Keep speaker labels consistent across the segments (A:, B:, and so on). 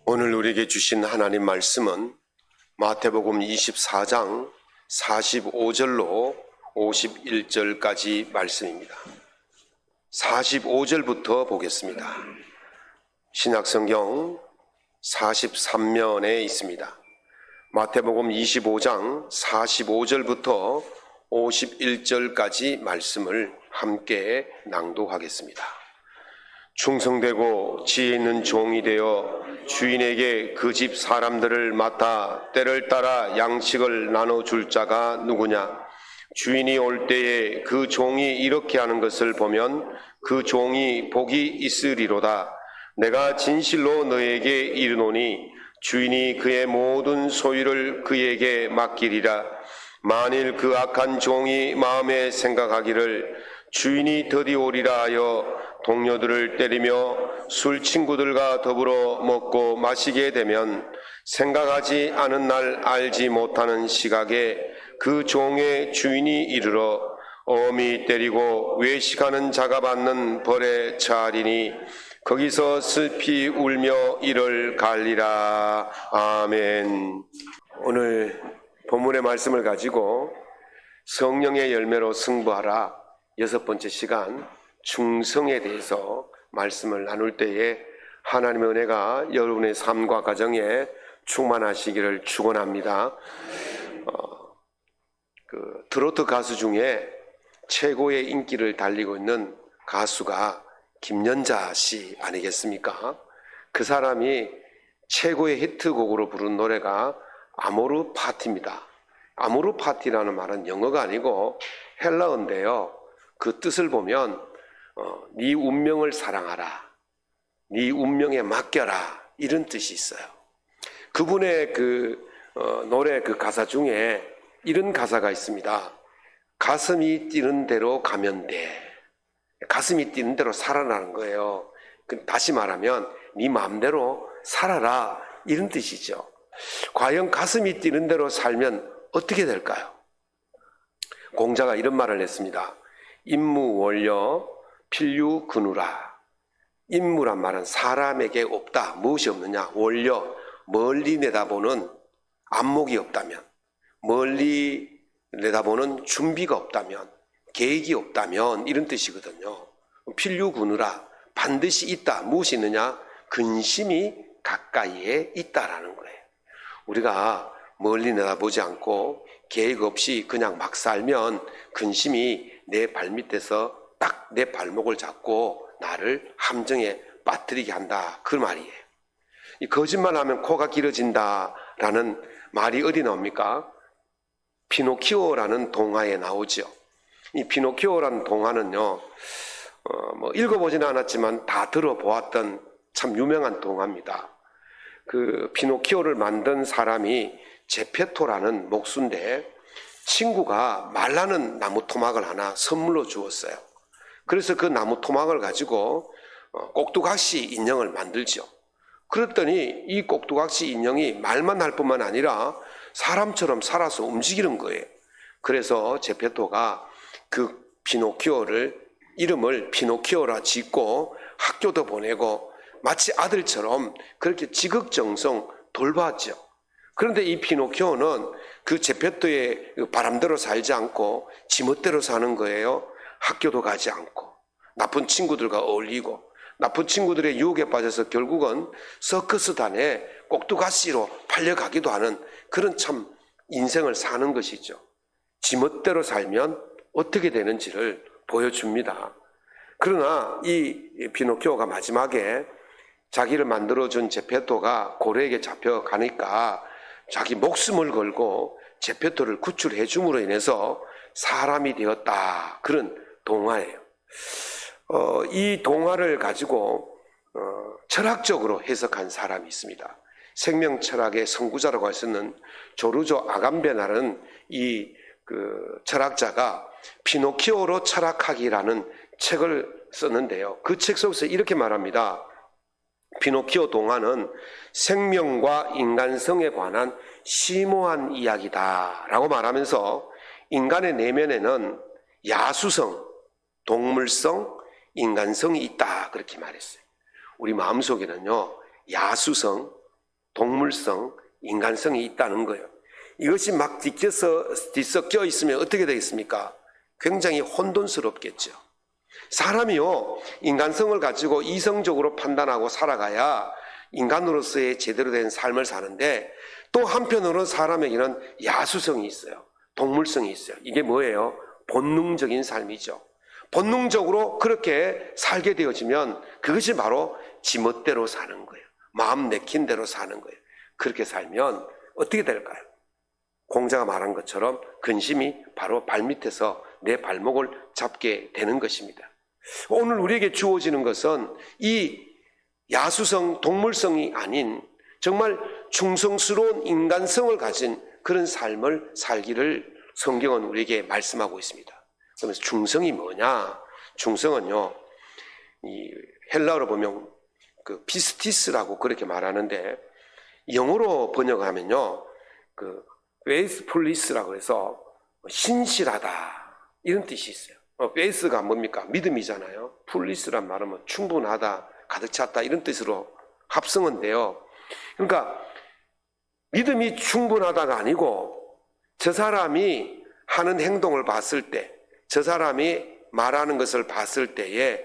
A: 오늘 우리에게 주신 하나님 말씀은 마태복음 24장 45절로 51절까지 말씀입니다. 45절부터 보겠습니다. 신약성경 43면에 있습니다. 마태복음 25장 45절부터 51절까지 말씀을 함께 낭독하겠습니다. 충성되고 지혜 있는 종이 되어 주인에게 그 집 사람들을 맡아 때를 따라 양식을 나눠줄 자가 누구냐? 주인이 올 때에 그 종이 이렇게 하는 것을 보면 그 종이 복이 있으리로다. 내가 진실로 너에게 이르노니 주인이 그의 모든 소유를 그에게 맡기리라. 만일 그 악한 종이 마음에 생각하기를 주인이 더디 오리라 하여 동료들을 때리며 술 친구들과 더불어 먹고 마시게 되면 생각하지 않은 날 알지 못하는 시각에 그 종의 주인이 이르러 엄히 때리고 외식하는 자가 받는 벌에 처하리니 거기서 슬피 울며 이를 갈리라. 아멘. 오늘 본문의 말씀을 가지고 성령의 열매로 승부하라 6번째 시간 충성에 대해서 말씀을 나눌 때에 하나님의 은혜가 여러분의 삶과 가정에 충만하시기를 축원합니다. 트로트 가수 중에 최고의 인기를 달리고 있는 가수가 김연자 씨 아니겠습니까? 그 사람이 최고의 히트곡으로 부른 노래가 아모르 파티입니다. 아모르 파티라는 말은 영어가 아니고 헬라어인데요. 그 뜻을 보면 네 운명을 사랑하라, 네 운명에 맡겨라, 이런 뜻이 있어요. 그분의 노래 그 가사 중에 이런 가사가 있습니다. 가슴이 뛰는 대로 가면 돼. 가슴이 뛰는 대로 살아나는 거예요. 다시 말하면 네 마음대로 살아라, 이런 뜻이죠. 과연 가슴이 뛰는 대로 살면 어떻게 될까요? 공자가 이런 말을 했습니다. 임무원려 필유근우라. 임무란 말은 사람에게 없다. 무엇이 없느냐? 원려, 멀리 내다보는 안목이 없다면, 멀리 내다보는 준비가 없다면, 계획이 없다면, 이런 뜻이거든요. 필유근우라, 반드시 있다. 무엇이 있느냐? 근심이 가까이에 있다라는 거예요. 우리가 멀리 내다보지 않고 계획 없이 그냥 막 살면 근심이 내 발밑에서 딱 내 발목을 잡고 나를 함정에 빠뜨리게 한다, 그 말이에요. 이 거짓말하면 코가 길어진다라는 말이 어디 나옵니까? 피노키오라는 동화에 나오죠. 이 피노키오라는 동화는요, 읽어보지는 않았지만 다 들어보았던 참 유명한 동화입니다. 그 피노키오를 만든 사람이 제페토라는 목수인데 친구가 말라는 나무 토막을 하나 선물로 주었어요. 그래서 그 나무 토막을 가지고 꼭두각시 인형을 만들죠. 그랬더니 이 꼭두각시 인형이 말만 할 뿐만 아니라 사람처럼 살아서 움직이는 거예요. 그래서 제페토가 그 피노키오를 이름을 피노키오라 짓고 학교도 보내고 마치 아들처럼 그렇게 지극정성 돌봤죠. 그런데 이 피노키오는 그 제페토의 바람대로 살지 않고 지멋대로 사는 거예요. 학교도 가지 않고 나쁜 친구들과 어울리고 나쁜 친구들의 유혹에 빠져서 결국은 서커스단에 꼭두가시로 팔려가기도 하는 그런 참 인생을 사는 것이죠. 지멋대로 살면 어떻게 되는지를 보여줍니다. 그러나 이 피노키오가 마지막에 자기를 만들어준 제페토가 고래에게 잡혀가니까 자기 목숨을 걸고 제페토를 구출해 줌으로 인해서 사람이 되었다, 그런 동화예요. 이 동화를 가지고 철학적으로 해석한 사람이 있습니다. 생명 철학의 선구자라고 할 수 있는 조르조 아감베나는 이 철학자가 피노키오로 철학하기라는 책을 썼는데요. 그 책 속에서 이렇게 말합니다. 피노키오 동화는 생명과 인간성에 관한 심오한 이야기다라고 말하면서 인간의 내면에는 야수성, 동물성, 인간성이 있다, 그렇게 말했어요. 우리 마음속에는요, 야수성, 동물성, 인간성이 있다는 거예요. 이것이 막 뒤섞여 있으면 어떻게 되겠습니까? 굉장히 혼돈스럽겠죠. 사람이요, 인간성을 가지고 이성적으로 판단하고 살아가야 인간으로서의 제대로 된 삶을 사는데, 또 한편으로는 사람에게는 야수성이 있어요. 동물성이 있어요. 이게 뭐예요? 본능적인 삶이죠. 본능적으로 그렇게 살게 되어지면 그것이 바로 지멋대로 사는 거예요. 마음 내킨 대로 사는 거예요. 그렇게 살면 어떻게 될까요? 공자가 말한 것처럼 근심이 바로 발밑에서 내 발목을 잡게 되는 것입니다. 오늘 우리에게 주어지는 것은 이 야수성, 동물성이 아닌 정말 충성스러운 인간성을 가진 그런 삶을 살기를 성경은 우리에게 말씀하고 있습니다. 그러면서 충성이 뭐냐? 충성은요, 이 헬라어로 보면 그 피스티스라고 그렇게 말하는데, 영어로 번역하면요, 그 페이스풀리스라고 해서 신실하다 이런 뜻이 있어요. 페이스가 뭡니까? 믿음이잖아요. 풀리스란 말은 뭐 충분하다, 가득 찼다 이런 뜻으로 합성은 돼요. 그러니까 믿음이 충분하다가 아니고 저 사람이 하는 행동을 봤을 때, 저 사람이 말하는 것을 봤을 때에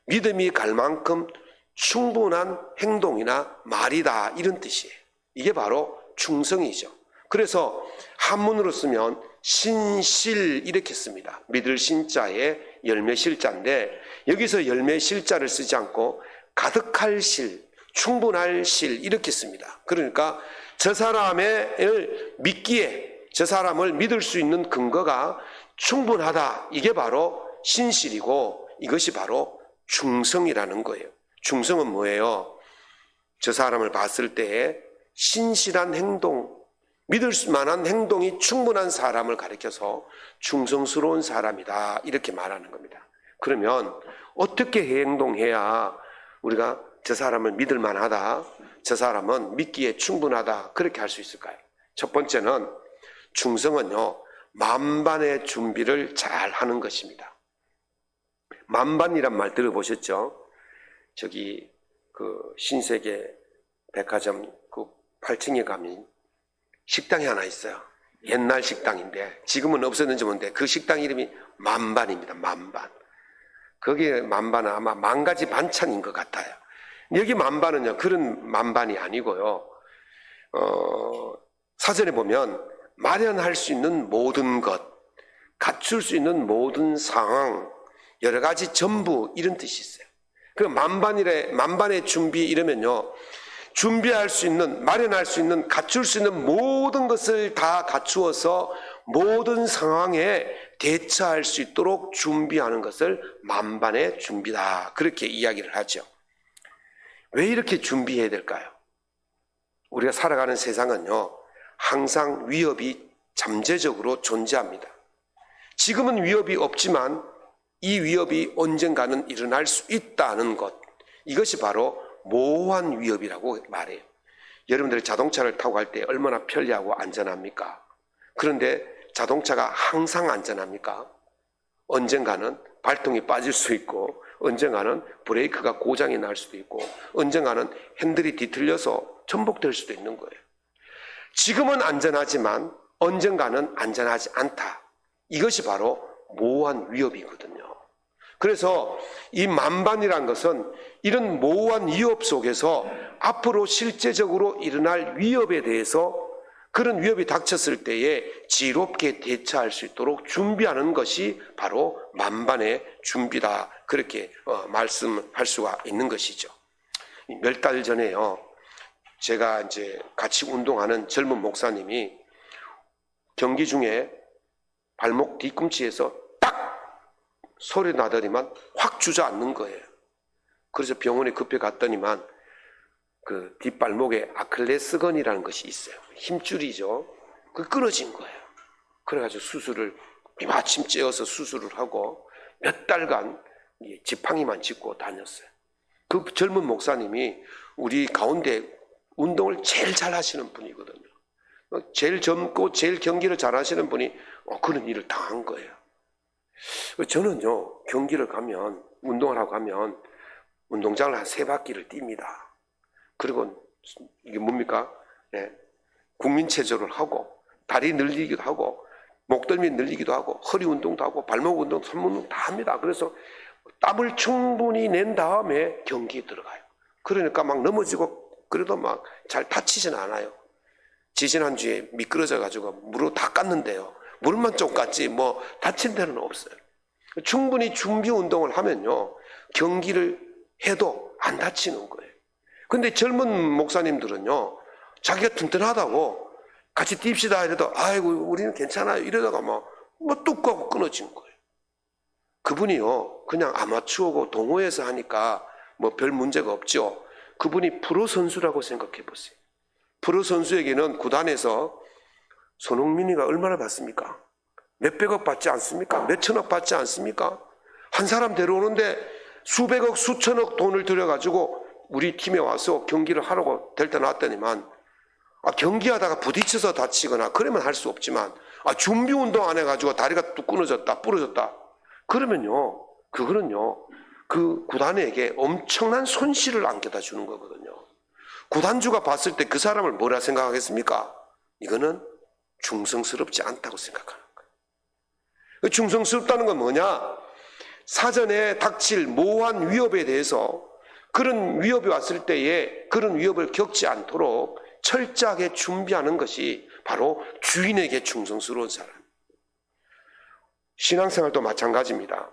A: 믿음이 갈 만큼 충분한 행동이나 말이다 이런 뜻이에요. 이게 바로 충성이죠. 그래서 한문으로 쓰면 신실 이렇게 씁니다. 믿을 신자에 열매 실자인데, 여기서 열매 실자를 쓰지 않고 가득할 실, 충분할 실 이렇게 씁니다. 그러니까 저 사람을 믿기에, 저 사람을 믿을 수 있는 근거가 충분하다. 이게 바로 신실이고 이것이 바로 충성이라는 거예요. 충성은 뭐예요? 저 사람을 봤을 때에 신실한 행동, 믿을 만한 행동이 충분한 사람을 가리켜서 충성스러운 사람이다 이렇게 말하는 겁니다. 그러면 어떻게 행동해야 우리가 저 사람을 믿을 만하다, 저 사람은 믿기에 충분하다 그렇게 할 수 있을까요? 첫 번째는 충성은요, 만반의 준비를 잘 하는 것입니다. 만반이란 말 들어보셨죠? 저기 그 신세계 백화점 그 8층에 가면 식당이 하나 있어요. 옛날 식당인데 지금은 없었는지 모르는데 그 식당 이름이 만반입니다. 만반. 거기에 만반은 아마 10,000가지 반찬인 것 같아요. 여기 만반은요, 그런 만반이 아니고요. 사전에 보면 마련할 수 있는 모든 것, 갖출 수 있는 모든 상황, 여러 가지 전부 이런 뜻이 있어요. 그 만반의 준비 이러면요, 준비할 수 있는, 마련할 수 있는, 갖출 수 있는 모든 것을 다 갖추어서 모든 상황에 대처할 수 있도록 준비하는 것을 만반의 준비다 그렇게 이야기를 하죠. 왜 이렇게 준비해야 될까요? 우리가 살아가는 세상은요, 항상 위협이 잠재적으로 존재합니다. 지금은 위협이 없지만 이 위협이 언젠가는 일어날 수 있다는 것, 이것이 바로 모호한 위협이라고 말해요. 여러분들이 자동차를 타고 갈 때 얼마나 편리하고 안전합니까? 그런데 자동차가 항상 안전합니까? 언젠가는 발통이 빠질 수 있고, 언젠가는 브레이크가 고장이 날 수도 있고, 언젠가는 핸들이 뒤틀려서 전복될 수도 있는 거예요. 지금은 안전하지만 언젠가는 안전하지 않다. 이것이 바로 모호한 위협이거든요. 그래서 이 만반이란 것은 이런 모호한 위협 속에서 앞으로 실제적으로 일어날 위협에 대해서, 그런 위협이 닥쳤을 때에 지혜롭게 대처할 수 있도록 준비하는 것이 바로 만반의 준비다 그렇게 말씀할 수가 있는 것이죠. 몇 달 전에요, 제가 이제 같이 운동하는 젊은 목사님이 경기 중에 발목 뒤꿈치에서 딱 소리 나더니만 확 주저앉는 거예요. 그래서 병원에 급히 갔더니만 그 뒷발목에 아킬레스건이라는 것이 있어요. 힘줄이죠. 그 끊어진 거예요. 그래가지고 수술을 마침 째어서 수술을 하고 몇 달간 지팡이만 짚고 다녔어요. 그 젊은 목사님이 우리 가운데 운동을 제일 잘 하시는 분이거든요. 제일 젊고 제일 경기를 잘 하시는 분이 그런 일을 당한 거예요. 저는요, 경기를 가면, 운동을 하고 가면 운동장을 한 3바퀴를 뜁니다. 그리고 이게 뭡니까? 예. 국민체조를 하고 다리 늘리기도 하고 목덜미 늘리기도 하고 허리 운동도 하고 발목 운동, 손목 운동 다 합니다. 그래서 땀을 충분히 낸 다음에 경기에 들어가요. 그러니까 막 넘어지고 그래도 막 잘 다치진 않아요. 지지난주에 미끄러져 가지고 물로 다 깠는데요. 물만 좀 깠지 뭐 다친 데는 없어요. 충분히 준비 운동을 하면요 경기를 해도 안 다치는 거예요. 근데 젊은 목사님들은요 자기가 튼튼하다고 같이 뜁시다 이래도 아이고 우리는 괜찮아요 이러다가 뭐 뚝 하고 끊어진 거예요. 그분이요 그냥 아마추어고 동호회에서 하니까 뭐 별 문제가 없죠. 그분이 프로 선수라고 생각해 보세요. 프로 선수에게는 구단에서 손흥민이가 얼마나 받습니까? 몇백억 받지 않습니까? 몇천억 받지 않습니까? 한 사람 데려오는데 수백억 수천억 돈을 들여가지고 우리 팀에 와서 경기를 하라고 될 때 놨더니만 경기하다가 부딪혀서 다치거나 그러면 할 수 없지만 준비 운동 안 해가지고 다리가 뚝 끊어졌다 부러졌다 그러면요 그거는요 그 구단에게 엄청난 손실을 안겨다 주는 거거든요. 구단주가 봤을 때 그 사람을 뭐라 생각하겠습니까? 이거는 충성스럽지 않다고 생각하는 거예요. 충성스럽다는 건 뭐냐? 사전에 닥칠 모호한 위협에 대해서 그런 위협이 왔을 때에 그런 위협을 겪지 않도록 철저하게 준비하는 것이 바로 주인에게 충성스러운 사람. 신앙생활도 마찬가지입니다.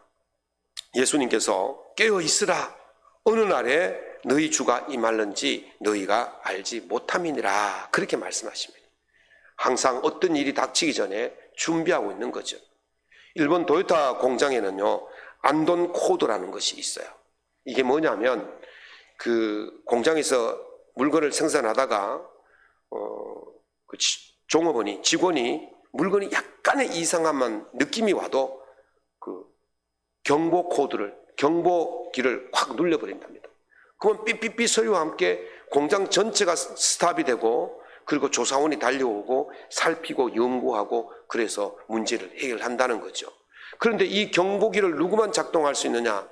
A: 예수님께서 깨어 있으라 어느 날에 너희 주가 임할는지 너희가 알지 못함이니라 그렇게 말씀하십니다. 항상 어떤 일이 닥치기 전에 준비하고 있는 거죠. 일본 도요타 공장에는요 안돈 코드라는 것이 있어요. 이게 뭐냐면 그 공장에서 물건을 생산하다가 그 종업원이 직원이 물건이 약간의 이상한 느낌이 와도 그 경보 코드를 경보기를 확 눌려버린답니다. 그러면 삐삐삐 소리와 함께 공장 전체가 스탑이 되고 그리고 조사원이 달려오고 살피고 연구하고 그래서 문제를 해결한다는 거죠. 그런데 이 경보기를 누구만 작동할 수 있느냐?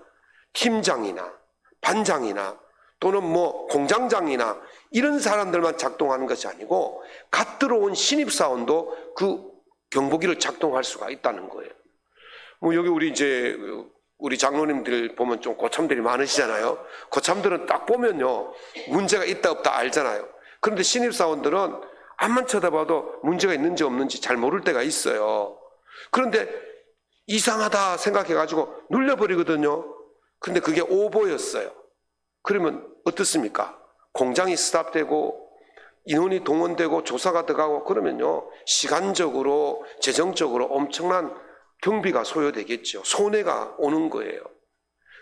A: 팀장이나 반장이나 또는 뭐 공장장이나 이런 사람들만 작동하는 것이 아니고 갓 들어온 신입사원도 그 경보기를 작동할 수가 있다는 거예요. 뭐 여기 우리 장로님들 보면 좀 고참들이 많으시잖아요. 고참들은 딱 보면요 문제가 있다 없다 알잖아요. 그런데 신입사원들은 앞만 쳐다봐도 문제가 있는지 없는지 잘 모를 때가 있어요. 그런데 이상하다 생각해가지고 눌려버리거든요. 근데 그게 오보였어요. 그러면 어떻습니까? 공장이 스탑되고 인원이 동원되고 조사가 들어가고 그러면요 시간적으로 재정적으로 엄청난 경비가 소요되겠죠. 손해가 오는 거예요.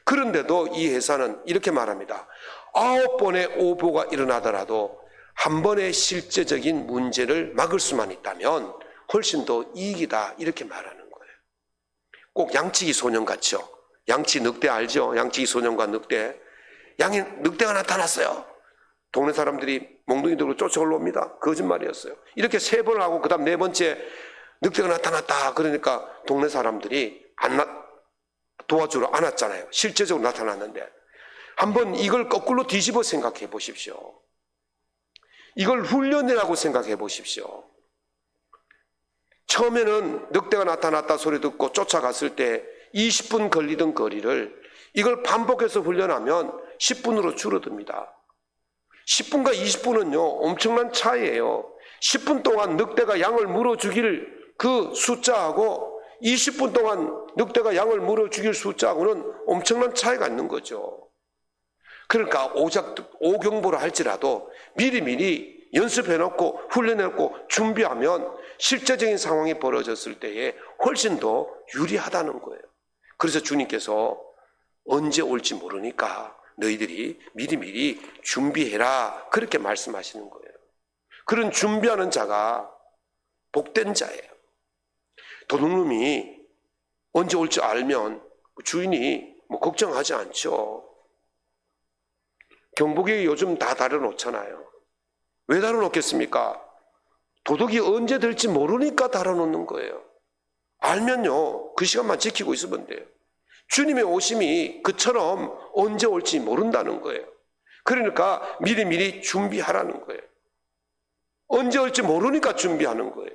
A: 그런데도 이 회사는 이렇게 말합니다. 9번의 오보가 일어나더라도 한 번의 실제적인 문제를 막을 수만 있다면 훨씬 더 이익이다 이렇게 말하는 거예요. 꼭 양치기 소년 같죠. 양치 늑대 알죠? 양치기 소년과 늑대. 늑대가 나타났어요. 동네 사람들이 몽둥이 들고 쫓아 올라옵니다. 거짓말이었어요. 이렇게 3번을 하고 그 다음 4번째 늑대가 나타났다 그러니까 동네 사람들이 도와주러 안 왔잖아요. 실제적으로 나타났는데 한번 이걸 거꾸로 뒤집어 생각해 보십시오. 이걸 훈련이라고 생각해 보십시오. 처음에는 늑대가 나타났다 소리 듣고 쫓아갔을 때 20분 걸리던 거리를 이걸 반복해서 훈련하면 10분으로 줄어듭니다. 10분과 20분은요 엄청난 차이예요. 10분 동안 늑대가 양을 물어 죽일 그 숫자하고 20분 동안 늑대가 양을 물어 죽일 숫자하고는 엄청난 차이가 있는 거죠. 그러니까 오경보를 할지라도 미리미리 연습해놓고 훈련해놓고 준비하면 실제적인 상황이 벌어졌을 때에 훨씬 더 유리하다는 거예요. 그래서 주님께서 언제 올지 모르니까 너희들이 미리미리 준비해라 그렇게 말씀하시는 거예요. 그런 준비하는 자가 복된 자예요. 도둑놈이 언제 올지 알면 주인이 뭐 걱정하지 않죠. 경보기 요즘 다 달아놓잖아요. 왜 달아놓겠습니까? 도둑이 언제 될지 모르니까 달아놓는 거예요. 알면요 그 시간만 지키고 있으면 돼요. 주님의 오심이 그처럼 언제 올지 모른다는 거예요. 그러니까 미리미리 준비하라는 거예요. 언제 올지 모르니까 준비하는 거예요.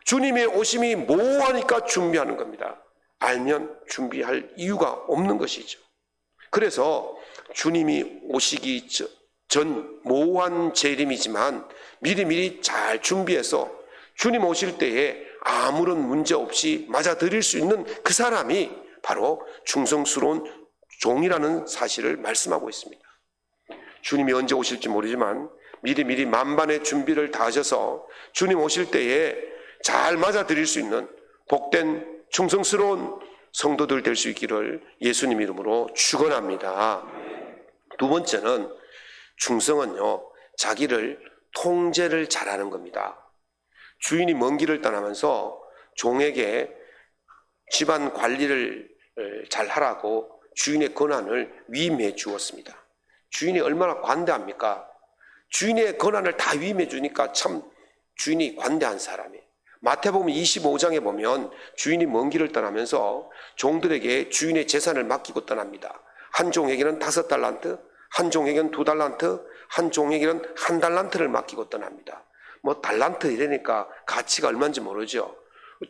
A: 주님의 오심이 모호하니까 준비하는 겁니다. 알면 준비할 이유가 없는 것이죠. 그래서 주님이 오시기 전 모호한 재림이지만 미리미리 잘 준비해서 주님 오실 때에 아무런 문제 없이 맞아들일 수 있는 그 사람이 바로 충성스러운 종이라는 사실을 말씀하고 있습니다. 주님이 언제 오실지 모르지만 미리미리 만반의 준비를 다 하셔서 주님 오실 때에 잘 맞아들일 수 있는 복된 충성스러운 성도들 될 수 있기를 예수님 이름으로 축원합니다. 두 번째는 충성은요, 자기를 통제를 잘하는 겁니다. 주인이 먼 길을 떠나면서 종에게 집안 관리를 잘 하라고 주인의 권한을 위임해 주었습니다. 주인이 얼마나 관대합니까? 주인의 권한을 다 위임해 주니까 참 주인이 관대한 사람이에요. 마태복음 25장에 보면 주인이 먼 길을 떠나면서 종들에게 주인의 재산을 맡기고 떠납니다. 한 종에게는 5달란트, 한 종에게는 2달란트, 한 종에게는 1달란트를 맡기고 떠납니다. 뭐 달란트 이러니까 가치가 얼마인지 모르죠.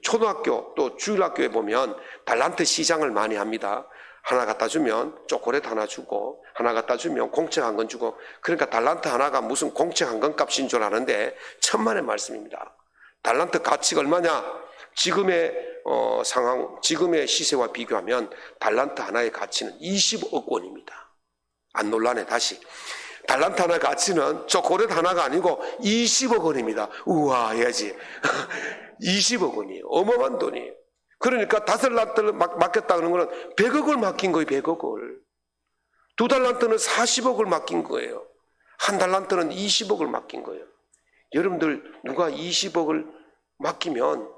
A: 초등학교 또 주일학교에 보면 달란트 시장을 많이 합니다. 하나 갖다 주면 초콜릿 하나 주고, 하나 갖다 주면 공책 한 권 주고, 그러니까 달란트 하나가 무슨 공책 한 권 값인 줄 아는데 천만의 말씀입니다. 달란트 가치가 얼마냐? 지금의 상황, 지금의 시세와 비교하면 달란트 하나의 가치는 20억 원입니다. 안 놀라네. 다시. 달란트 하나의 가치는 초콜릿 하나가 아니고 20억 원입니다. 우와 해야지. 20억 원이에요. 어마어마한 돈이에요. 그러니까 5달란트를 맡겼다 그러는 거는 100억을 맡긴 거예요. 100억을. 2달란트는 40억을 맡긴 거예요. 1달란트는 20억을 맡긴 거예요. 여러분들 누가 20억을 맡기면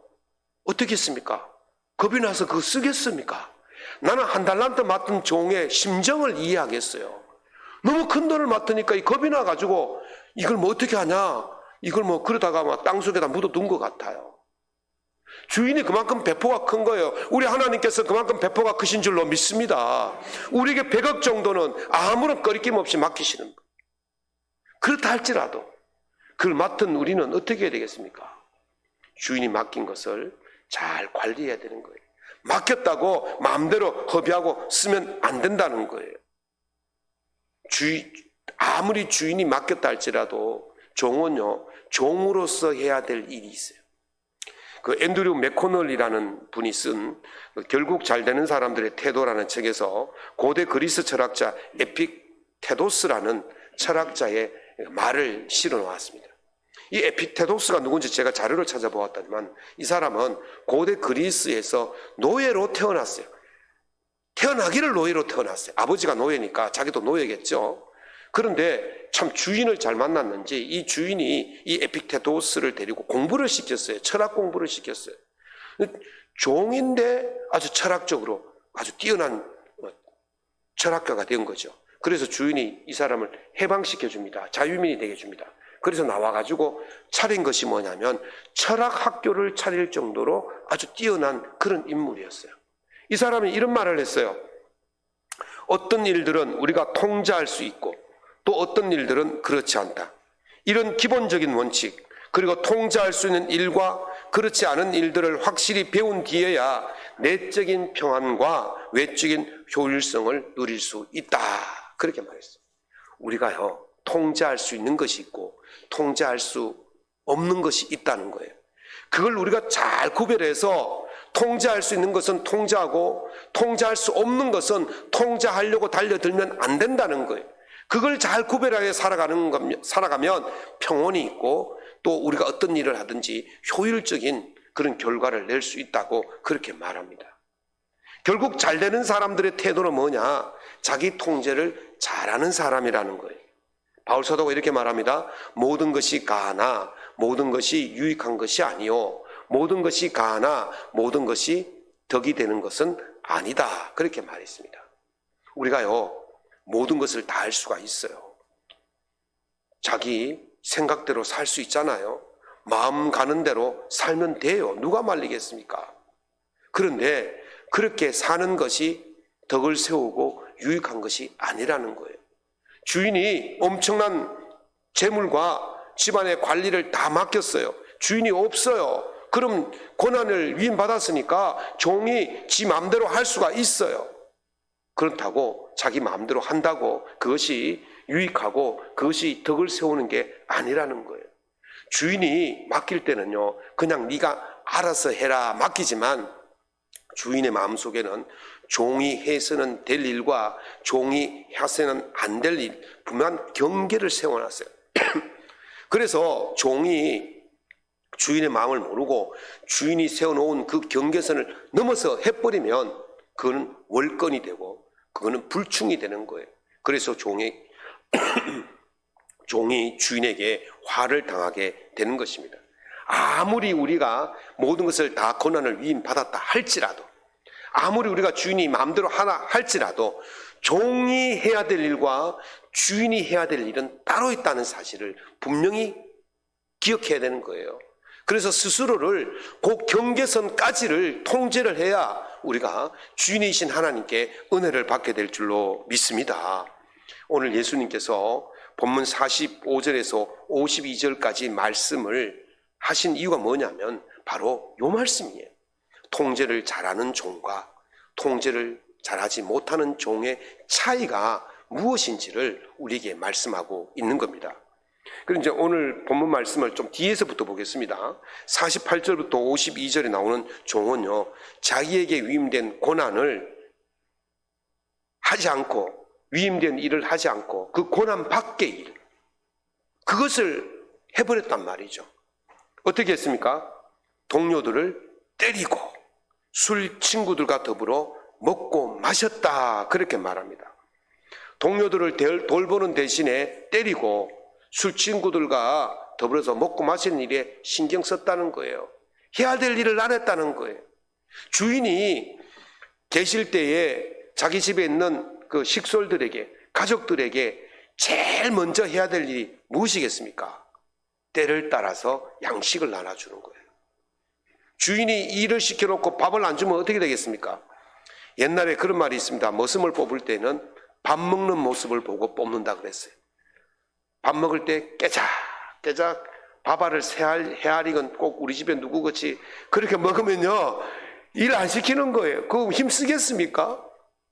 A: 어떻게 했습니까? 겁이 나서 그거 쓰겠습니까? 나는 1달란트 맡은 종의 심정을 이해하겠어요. 너무 큰 돈을 맡으니까 겁이 나가지고 이걸 뭐 어떻게 하냐, 이걸 뭐 그러다가 막 땅속에다 묻어둔 것 같아요. 주인이 그만큼 배포가 큰 거예요. 우리 하나님께서 그만큼 배포가 크신 줄로 믿습니다. 우리에게 100억 정도는 아무런 꺼리낌 없이 맡기시는 거예요. 그렇다 할지라도 그걸 맡은 우리는 어떻게 해야 되겠습니까? 주인이 맡긴 것을 잘 관리해야 되는 거예요. 맡겼다고 마음대로 허비하고 쓰면 안 된다는 거예요. 아무리 주인이 맡겼다 할지라도 종은요, 종으로서 해야 될 일이 있어요. 그 앤드류 맥코널이라는 분이 쓴 결국 잘 되는 사람들의 태도라는 책에서 고대 그리스 철학자 에픽테도스라는 철학자의 말을 실어 놓았습니다. 이 에픽테도스가 누군지 제가 자료를 찾아보았더니만 이 사람은 고대 그리스에서 노예로 태어났어요. 태어나기를 노예로 태어났어요. 아버지가 노예니까 자기도 노예겠죠. 그런데 참 주인을 잘 만났는지 이 주인이 이 에픽테도스를 데리고 공부를 시켰어요. 철학 공부를 시켰어요. 종인데 아주 철학적으로 아주 뛰어난 철학가가 된 거죠. 그래서 주인이 이 사람을 해방시켜 줍니다. 자유민이 되게 해줍니다. 그래서 나와가지고 차린 것이 뭐냐면 철학 학교를 차릴 정도로 아주 뛰어난 그런 인물이었어요. 이 사람이 이런 말을 했어요. 어떤 일들은 우리가 통제할 수 있고 또 어떤 일들은 그렇지 않다. 이런 기본적인 원칙, 그리고 통제할 수 있는 일과 그렇지 않은 일들을 확실히 배운 뒤에야 내적인 평안과 외적인 효율성을 누릴 수 있다. 그렇게 말했어요. 우리가요, 통제할 수 있는 것이 있고 통제할 수 없는 것이 있다는 거예요. 그걸 우리가 잘 구별해서 통제할 수 있는 것은 통제하고 통제할 수 없는 것은 통제하려고 달려들면 안 된다는 거예요. 그걸 잘 구별하여 살아가면 평온이 있고 또 우리가 어떤 일을 하든지 효율적인 그런 결과를 낼 수 있다고 그렇게 말합니다. 결국 잘 되는 사람들의 태도는 뭐냐? 자기 통제를 잘하는 사람이라는 거예요. 바울 사도가 이렇게 말합니다. 모든 것이 가하나 모든 것이 유익한 것이 아니요 모든 것이 가하나 모든 것이 덕이 되는 것은 아니다. 그렇게 말했습니다. 우리가요 모든 것을 다 할 수가 있어요. 자기 생각대로 살 수 있잖아요. 마음 가는 대로 살면 돼요. 누가 말리겠습니까? 그런데 그렇게 사는 것이 덕을 세우고 유익한 것이 아니라는 거예요. 주인이 엄청난 재물과 집안의 관리를 다 맡겼어요. 주인이 없어요. 그럼 고난을 위임받았으니까 종이 지 마음대로 할 수가 있어요. 그렇다고 자기 마음대로 한다고 그것이 유익하고 그것이 덕을 세우는 게 아니라는 거예요. 주인이 맡길 때는요, 그냥 네가 알아서 해라 맡기지만 주인의 마음속에는 종이 해서는 될 일과 종이 해서는 안 될 일, 분명한 경계를 세워놨어요. 그래서 종이 주인의 마음을 모르고 주인이 세워놓은 그 경계선을 넘어서 해버리면 그거는 월권이 되고 그거는 불충이 되는 거예요. 그래서 종이 주인에게 화를 당하게 되는 것입니다. 아무리 우리가 모든 것을 다 고난을 위임받았다 할지라도, 아무리 우리가 주인이 마음대로 하나 할지라도 종이 해야 될 일과 주인이 해야 될 일은 따로 있다는 사실을 분명히 기억해야 되는 거예요. 그래서 스스로를 그 경계선까지를 통제를 해야 우리가 주인이신 하나님께 은혜를 받게 될 줄로 믿습니다. 오늘 예수님께서 본문 45절에서 52절까지 말씀을 하신 이유가 뭐냐면 바로 이 말씀이에요. 통제를 잘하는 종과 통제를 잘하지 못하는 종의 차이가 무엇인지를 우리에게 말씀하고 있는 겁니다. 그럼 이제 오늘 본문 말씀을 좀 뒤에서부터 보겠습니다. 48절부터 52절에 나오는 종은요, 자기에게 위임된 고난을 하지 않고, 위임된 일을 하지 않고 그 고난 밖의 일, 그것을 해버렸단 말이죠. 어떻게 했습니까? 동료들을 때리고 술 친구들과 더불어 먹고 마셨다, 그렇게 말합니다. 동료들을 돌보는 대신에 때리고 술 친구들과 더불어서 먹고 마시는 일에 신경 썼다는 거예요. 해야 될 일을 안 했다는 거예요. 주인이 계실 때에 자기 집에 있는 그 식솔들에게, 가족들에게 제일 먼저 해야 될 일이 무엇이겠습니까? 때를 따라서 양식을 나눠주는 거예요. 주인이 일을 시켜놓고 밥을 안 주면 어떻게 되겠습니까? 옛날에 그런 말이 있습니다. 머슴을 뽑을 때는 밥 먹는 모습을 보고 뽑는다 그랬어요. 밥 먹을 때 깨작깨작 밥알을 헤아리건 꼭 우리 집에 누구같이 그렇게 먹으면요, 일 안 시키는 거예요. 그거 힘 쓰겠습니까?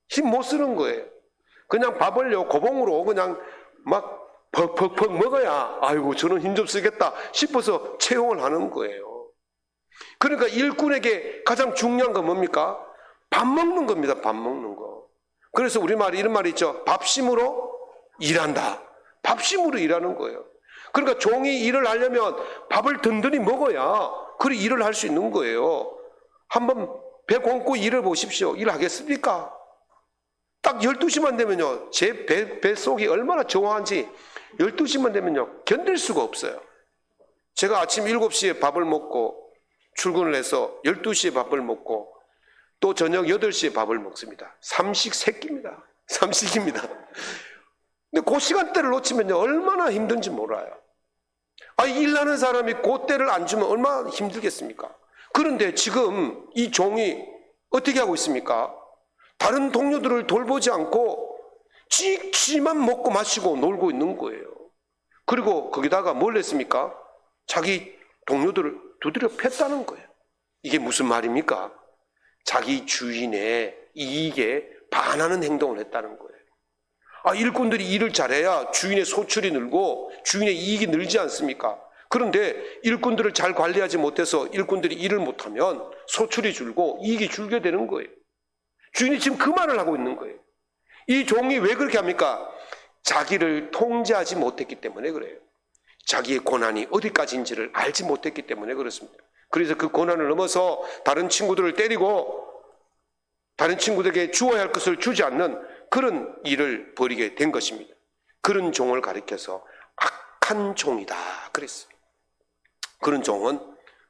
A: 힘 못 쓰는 거예요. 그냥 밥을요, 고봉으로 그냥 막 퍽퍽퍽 먹어야 아이고 저는 힘 좀 쓰겠다 싶어서 채용을 하는 거예요. 그러니까 일꾼에게 가장 중요한 건 뭡니까? 밥 먹는 겁니다. 밥 먹는 거. 그래서 우리말에 이런 말이 있죠. 밥심으로 일한다. 밥심으로 일하는 거예요. 그러니까 종이 일을 하려면 밥을 든든히 먹어야 그리 일을 할 수 있는 거예요. 한번 배 굶고 일을 보십시오. 일하겠습니까? 딱 12시만 되면요, 제 뱃속이 얼마나 정화한지 12시만 되면요 견딜 수가 없어요. 제가 아침 7시에 밥을 먹고 출근을 해서 12시에 밥을 먹고 또 저녁 8시에 밥을 먹습니다. 삼식 새끼입니다. 삼식입니다. 근데 그 시간대를 놓치면요 얼마나 힘든지 몰라요. 일하는 사람이 그 때를 안 주면 얼마나 힘들겠습니까? 그런데 지금 이 종이 어떻게 하고 있습니까? 다른 동료들을 돌보지 않고 지만 먹고 마시고 놀고 있는 거예요. 그리고 거기다가 뭘 했습니까? 자기 동료들을 두드려 팼다는 거예요. 이게 무슨 말입니까? 자기 주인의 이익에 반하는 행동을 했다는 거예요. 일꾼들이 일을 잘해야 주인의 소출이 늘고 주인의 이익이 늘지 않습니까? 그런데 일꾼들을 잘 관리하지 못해서 일꾼들이 일을 못하면 소출이 줄고 이익이 줄게 되는 거예요. 주인이 지금 그 말을 하고 있는 거예요. 이 종이 왜 그렇게 합니까? 자기를 통제하지 못했기 때문에 그래요. 자기의 고난이 어디까지인지를 알지 못했기 때문에 그렇습니다. 그래서 그 고난을 넘어서 다른 친구들을 때리고 다른 친구들에게 주어야 할 것을 주지 않는 그런 일을 벌이게 된 것입니다. 그런 종을 가리켜서 악한 종이다 그랬어요. 그런 종은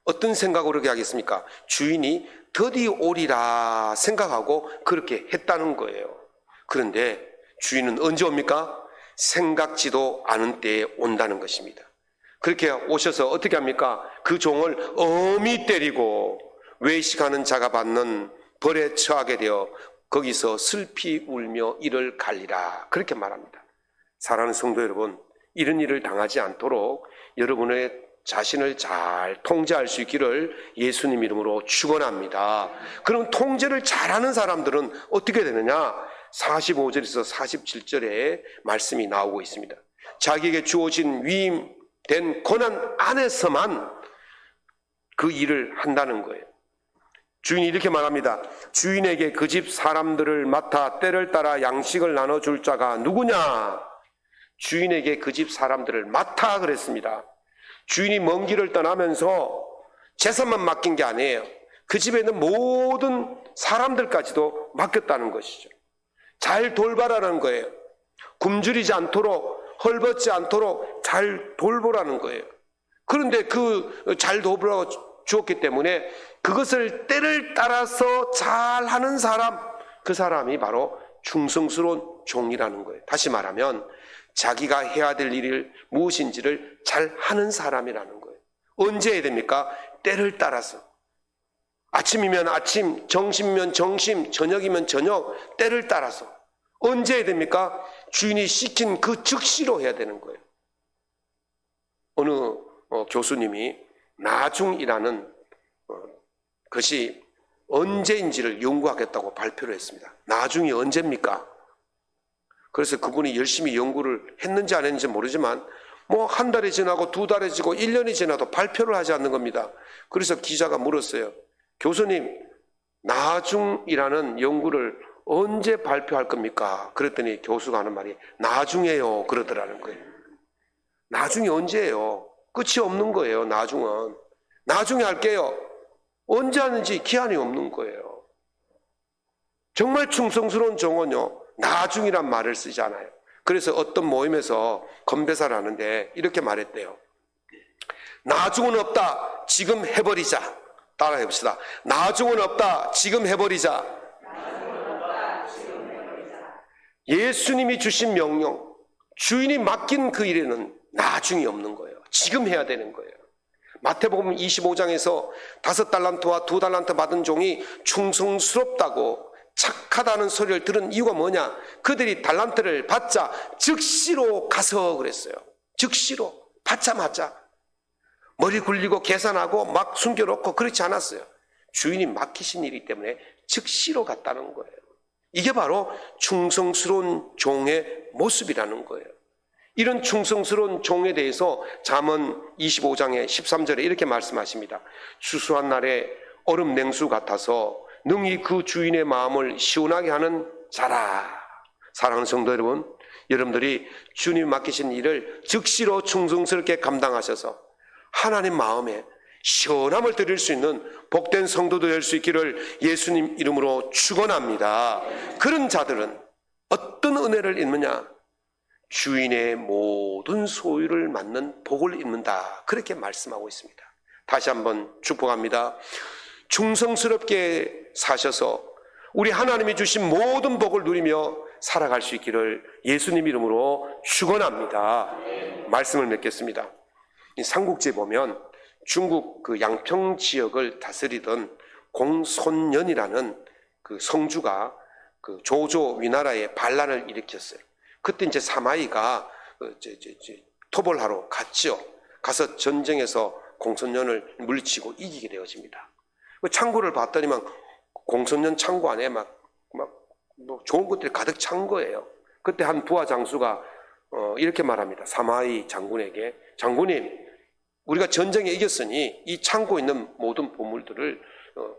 A: 어떤 생각으로 그렇게 하겠습니까? 주인이 더디 오리라 생각하고 그렇게 했다는 거예요. 그런데 주인은 언제 옵니까? 생각지도 않은 때에 온다는 것입니다. 그렇게 오셔서 어떻게 합니까? 그 종을 엄히 때리고 외식하는 자가 받는 벌에 처하게 되어 거기서 슬피 울며 이를 갈리라 그렇게 말합니다. 사랑하는 성도 여러분, 이런 일을 당하지 않도록 여러분의 자신을 잘 통제할 수 있기를 예수님 이름으로 축원합니다. 그럼 통제를 잘하는 사람들은 어떻게 되느냐? 45절에서 47절에 말씀이 나오고 있습니다. 자기에게 주어진 위임된 권한 안에서만 그 일을 한다는 거예요. 주인이 이렇게 말합니다. 주인에게 그 집 사람들을 맡아 때를 따라 양식을 나눠줄 자가 누구냐? 주인에게 그 집 사람들을 맡아 그랬습니다. 주인이 먼 길을 떠나면서 재산만 맡긴 게 아니에요. 그 집에 있는 모든 사람들까지도 맡겼다는 것이죠. 잘 돌봐라는 거예요. 굶주리지 않도록, 헐벗지 않도록 잘 돌보라는 거예요. 그런데 그 잘 돌보라고 주었기 때문에 그것을 때를 따라서 잘하는 사람, 그 사람이 바로 충성스러운 종이라는 거예요. 다시 말하면 자기가 해야 될 일을 무엇인지를 잘 하는 사람이라는 거예요. 언제 해야 됩니까? 때를 따라서. 아침이면 아침, 점심이면 점심, 저녁이면 저녁, 때를 따라서. 언제 해야 됩니까? 주인이 시킨 그 즉시로 해야 되는 거예요. 어느 교수님이 나중이라는 것이 언제인지를 연구하겠다고 발표를 했습니다. 나중이 언제입니까? 그래서 그분이 열심히 연구를 했는지 안 했는지 모르지만 뭐 한 달이 지나고 두 달이 지나고 1년이 지나도 발표를 하지 않는 겁니다. 그래서 기자가 물었어요. 교수님, 나중이라는 연구를 언제 발표할 겁니까? 그랬더니 교수가 하는 말이 나중에요 그러더라는 거예요. 나중이 언제예요? 끝이 없는 거예요. 나중은. 나중에 할게요. 언제 하는지 기한이 없는 거예요. 정말 충성스러운 종은요, 나중이란 말을 쓰지 않아요. 그래서 어떤 모임에서 건배사를 하는데 이렇게 말했대요. 나중은 없다. 지금 해버리자. 따라해 봅시다. 나중은 없다. 지금 해버리자. 예수님이 주신 명령, 주인이 맡긴 그 일에는 나중이 없는 거예요. 지금 해야 되는 거예요. 마태복음 25장에서 5달란트와 2달란트 받은 종이 충성스럽다고 착하다는 소리를 들은 이유가 뭐냐? 그들이 달란트를 받자 즉시로 가서 그랬어요. 즉시로 받자마자 머리 굴리고 계산하고 막 숨겨놓고 그렇지 않았어요. 주인이 맡기신 일이기 때문에 즉시로 갔다는 거예요. 이게 바로 충성스러운 종의 모습이라는 거예요. 이런 충성스러운 종에 대해서 잠언 25장의 13절에 이렇게 말씀하십니다. 추수한 날에 얼음 냉수 같아서 능히 그 주인의 마음을 시원하게 하는 자라. 사랑하는 성도 여러분, 여러분들이 주님 맡기신 일을 즉시로 충성스럽게 감당하셔서 하나님 마음에 시원함을 드릴 수 있는 복된 성도도 될 수 있기를 예수님 이름으로 축원합니다. 그런 자들은 어떤 은혜를 입느냐? 주인의 모든 소유를 맡는 복을 입는다. 그렇게 말씀하고 있습니다. 다시 한번 축복합니다. 충성스럽게 사셔서 우리 하나님이 주신 모든 복을 누리며 살아갈 수 있기를 예수님 이름으로 축원합니다. 말씀을 맺겠습니다. 이 삼국지에 보면 중국 그 양평 지역을 다스리던 공손년이라는 그 성주가 그 조조 위나라에 반란을 일으켰어요. 그때 이제 사마이가 토벌하러 갔죠. 가서 전쟁에서 공손년을 물리치고 이기게 되어집니다. 창고를 봤더니만 공손년 창고 안에 막 좋은 것들이 가득 찬 거예요. 그때 한 부하 장수가 이렇게 말합니다. 사마이 장군에게, 장군님, 우리가 전쟁에 이겼으니 이 창고에 있는 모든 보물들을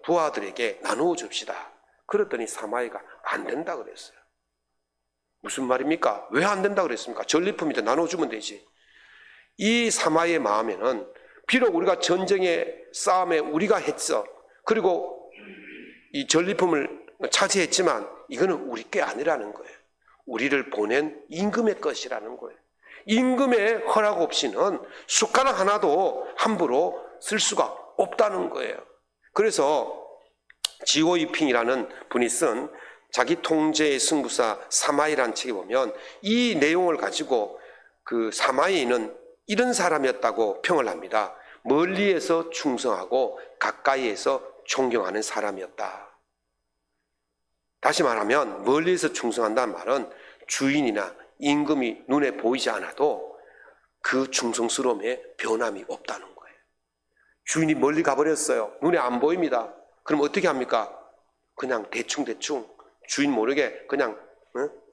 A: 부하들에게 나누어 줍시다. 그랬더니 사마이가 안 된다 그랬어요. 무슨 말입니까? 왜 안 된다 그랬습니까? 전리품인데 나눠주면 되지. 이 사마이의 마음에는 비록 우리가 전쟁의 싸움에 우리가 했어. 그리고 이 전리품을 차지했지만 이거는 우리 게 아니라는 거예요. 우리를 보낸 임금의 것이라는 거예요. 임금의 허락 없이는 숟가락 하나도 함부로 쓸 수가 없다는 거예요. 그래서 지오이핑이라는 분이 쓴 자기 통제의 승부사 사마이라는 책에 보면 이 내용을 가지고 그 사마이는 이런 사람이었다고 평을 합니다. 멀리에서 충성하고 가까이에서 존경하는 사람이었다. 다시 말하면 멀리에서 충성한다는 말은 주인이나 임금이 눈에 보이지 않아도 그 충성스러움에 변함이 없다는 거예요. 주인이 멀리 가버렸어요. 눈에 안 보입니다. 그럼 어떻게 합니까? 그냥 대충 주인 모르게 그냥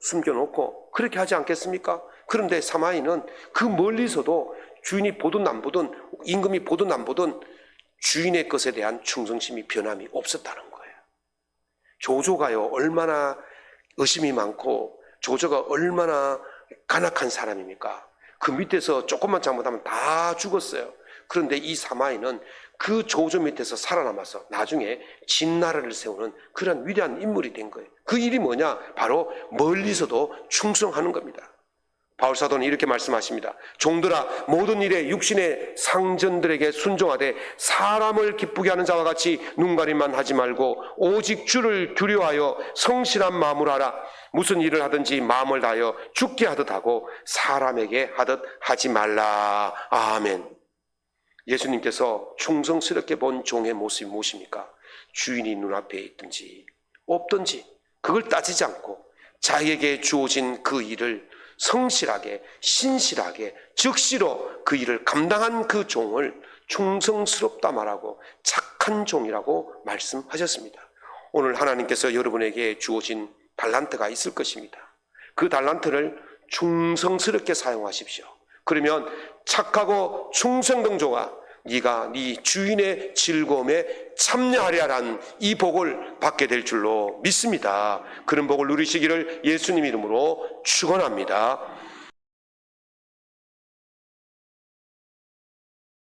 A: 숨겨놓고 그렇게 하지 않겠습니까? 그런데 사마이는 그 멀리서도 주인이 보든 안 보든 임금이 보든 안 보든 주인의 것에 대한 충성심이 변함이 없었다는 거예요. 조조가요 얼마나 의심이 많고 조조가 얼마나 간악한 사람입니까? 그 밑에서 조금만 잘못하면 다 죽었어요. 그런데 이 사마이는 그 조조 밑에서 살아남아서 나중에 진나라를 세우는 그런 위대한 인물이 된 거예요. 그 일이 뭐냐? 바로 멀리서도 충성하는 겁니다. 바울사도는 이렇게 말씀하십니다. 종들아 모든 일에 육신의 상전들에게 순종하되 사람을 기쁘게 하는 자와 같이 눈가림만 하지 말고 오직 주를 두려워하여 성실한 마음으로 하라. 무슨 일을 하든지 마음을 다하여 죽게 하듯 하고 사람에게 하듯 하지 말라. 아멘. 예수님께서 충성스럽게 본 종의 모습이 무엇입니까? 주인이 눈앞에 있든지 없든지 그걸 따지지 않고 자기에게 주어진 그 일을 성실하게 신실하게 즉시로 그 일을 감당한 그 종을 충성스럽다 말하고 착한 종이라고 말씀하셨습니다. 오늘 하나님께서 여러분에게 주어진 달란트가 있을 것입니다. 그 달란트를 충성스럽게 사용하십시오. 그러면 착하고 충성등조가 네가 네 주인의 즐거움에 참여하리라는 이 복을 받게 될 줄로 믿습니다. 그런 복을 누리시기를 예수님 이름으로 축원합니다.